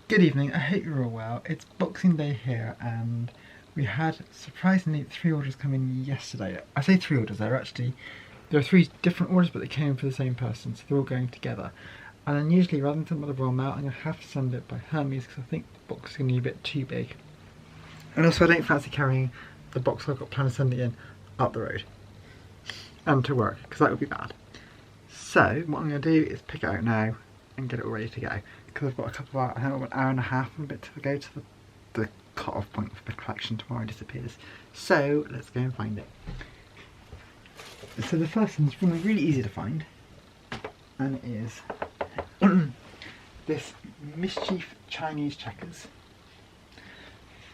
Good evening, I hope you're all well. It's Boxing Day here and we had surprisingly 3 orders come in yesterday. I say 3 orders, there are 3 different orders but they came for the same person, so they're all going together. And then usually rather than send them roll out, I'm going to have to send it by Hermes because I think the box is going to be a bit too big. And also I don't fancy carrying the box I've got planned to send it in up the road and to work because that would be bad. So what I'm going to do is pick it out now and get it all ready to go. Because I've got a couple of hours, I think an hour and a half and a bit to go to the cut-off point for the collection tomorrow disappears. So let's go and find it. So the first one's really easy to find, and it is this Mischief Chinese Checkers,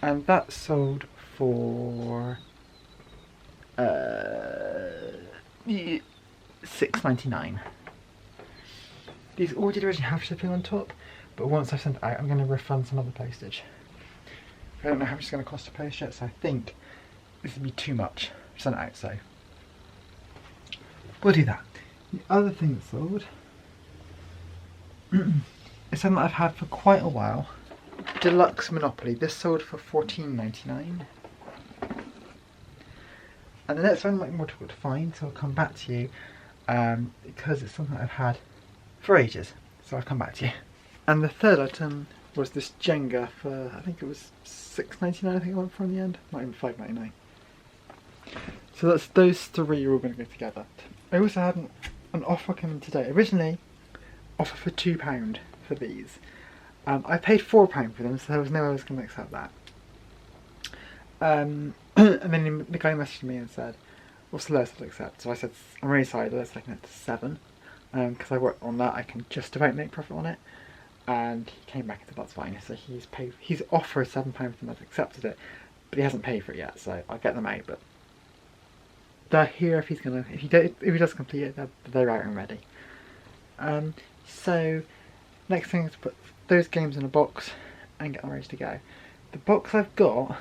and that's sold for $6.99. These all did originally have shipping on top, but once I've sent it out, I'm going to refund some other postage. I don't know how much it's going to cost to post yet, so I think this would be too much to send it out, so we'll do that. The other thing that's sold is something that I've had for quite a while. Deluxe Monopoly. This sold for $14.99. And the next one might be more difficult to find, so I'll come back to you because it's something I've had for ages, so I'll come back to you. And the third item was this Jenga for, I think it was $6.99 I think it went for in the end, not even $5.99. So that's those 3 are all going to go together. I also had an offer coming today. Originally, offer for £2 for these. I paid £4 for them, so there was no way I was going to accept that. And then the guy messaged me and said, what's the lowest I'll accept? So I said, I'm really sorry, the lowest I can accept is 7. Because I worked on that, I can just about make profit on it. And he came back and said that's fine. So he's offered £7 for them, I've accepted it, but he hasn't paid for it yet. So I'll get them out. But they're here if he does complete it, they're out and ready. So next thing is to put those games in a box and get them ready to go. The box I've got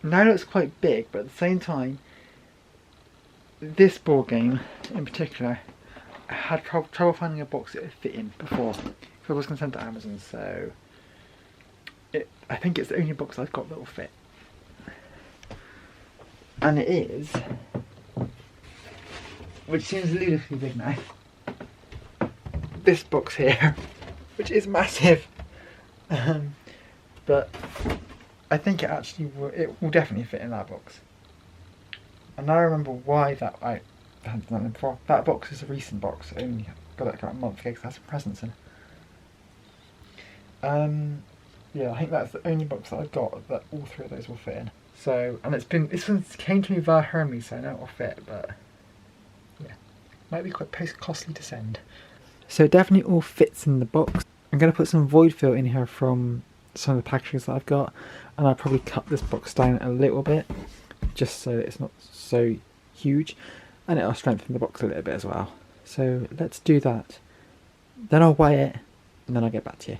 now looks quite big, but at the same time, this board game in particular, I had trouble finding a box that would fit in before, because I was going to send it to Amazon, so I think it's the only box I've got that will fit. And it is, which seems ludicrously big now, this box here, which is massive, but I think it will definitely fit in that box. And I remember why that I hadn't done it before. That box is a recent box. I only got it about a month ago because it has some presents in it. Yeah, I think that's the only box that I've got that all 3 of those will fit in. So, and this one came to me via Hermes, so I know it will fit, but yeah, might be quite costly to send. So it definitely all fits in the box. I'm going to put some void fill in here from some of the packages that I've got, and I'll probably cut this box down a little bit, just so that it's not so huge, and it'll strengthen the box a little bit as well. So let's do that. Then I'll weigh it, and then I'll get back to you.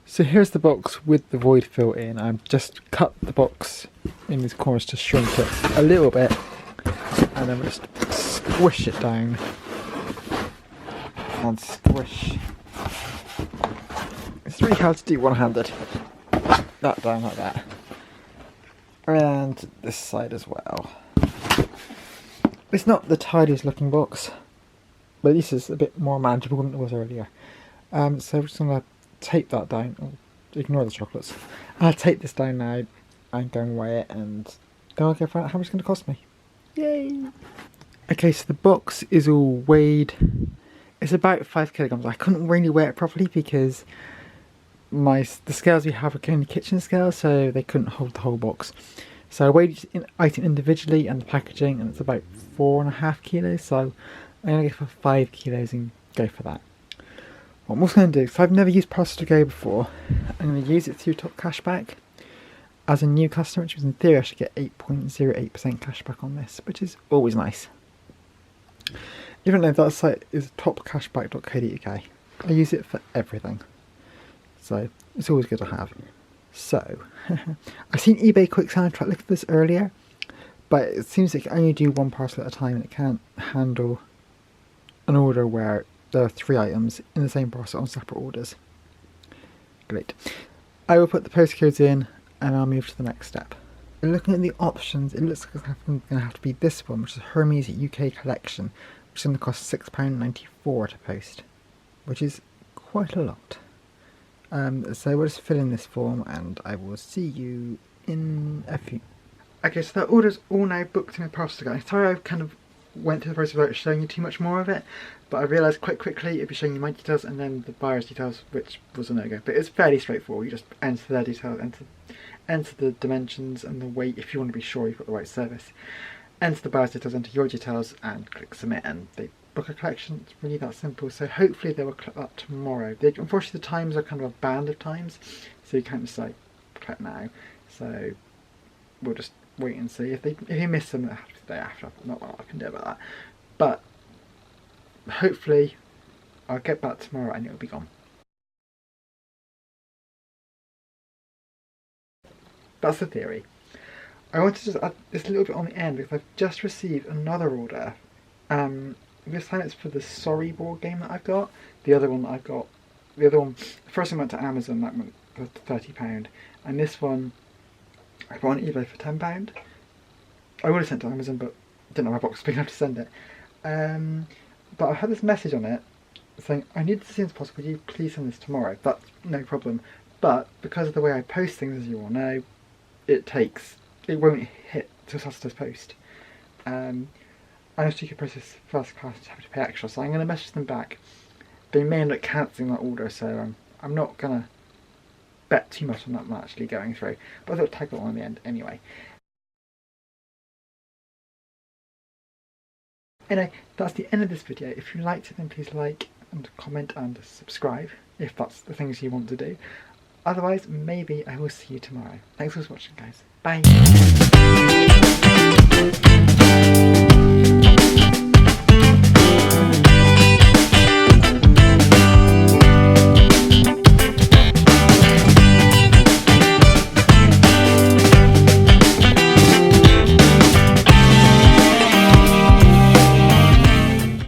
So here's the box with the void fill in. I've just cut the box in these corners to shrink it a little bit, and then we'll just squish it down. And squish. It's really hard to do one-handed. That down like that. And this side as well. It's not the tidiest looking box, but this is a bit more manageable than it was earlier. So we're just going to tape that down. Ignore the chocolates. I'll tape this down now and go and weigh it, and then I'll go find out how much it's going to cost me. Yay! Okay, so the box is all weighed. It's about 5 kilograms. I couldn't really weigh it properly because the scales we have are only kitchen scales, so they couldn't hold the whole box. So I weighed each item individually and the packaging, and it's about 4.5 kilos. So I'm going to go for 5 kilos and go for that. What I'm also going to do, because I've never used Parcel2Go before, I'm going to use it through Top Cashback as a new customer, which means in theory I should get 8.08% cashback on this, which is always nice. Even though that site is topcashback.co.uk, I use it for everything. So it's always good to have. So, I've seen eBay Quick Scan try to look at this earlier, but it seems it can only do 1 parcel at a time and it can't handle an order where there are 3 items in the same parcel on separate orders. Great. I will put the postcodes in and I'll move to the next step. Looking at the options, it looks like it's going to have to be this one, which is Hermes UK Collection, which is going to cost £6.94 to post, which is quite a lot. So we'll just fill in this form and I will see you in a few. Okay, so that order's all now booked in my Parcel2Go. Sorry I kind of went through the process without showing you too much more of it, but I realised quite quickly it'd be showing you my details and then the buyer's details, which was a no-go. But it's fairly straightforward. You just enter their details, enter the dimensions and the weight if you want to be sure you've got the right service. Enter the buyer's details, enter your details and click submit and they book a collection. It's really that simple. So hopefully they will collect that tomorrow. Unfortunately the times are kind of a band of times, so you can't just like collect now. So we'll just wait and see. If you miss them, it'll have to be the day after. Not what I can do about that. But hopefully I'll get back tomorrow and it'll be gone. That's the theory. I want to just add this a little bit on the end because I've just received another order. This time it's for the Sorry board game that I've got. The first one went to Amazon, that went for £30, and this one I bought on eBay for £10. I would have sent it to Amazon, but didn't have a box big enough to send it. But I had this message on it saying, I need this as soon as possible, could you please send this tomorrow? That's no problem. But because of the way I post things, as you all know, it won't hit to solicitor's post. And if you could process first class, you have to pay extra. So I'm going to message them back. They may end up cancelling that order, so I'm not going to bet too much on that one actually going through. But I thought I'd tag that one in the end anyway. Anyway, that's the end of this video. If you liked it, then please like and comment and subscribe if that's the things you want to do. Otherwise, maybe I will see you tomorrow. Thanks for watching, guys. Bye!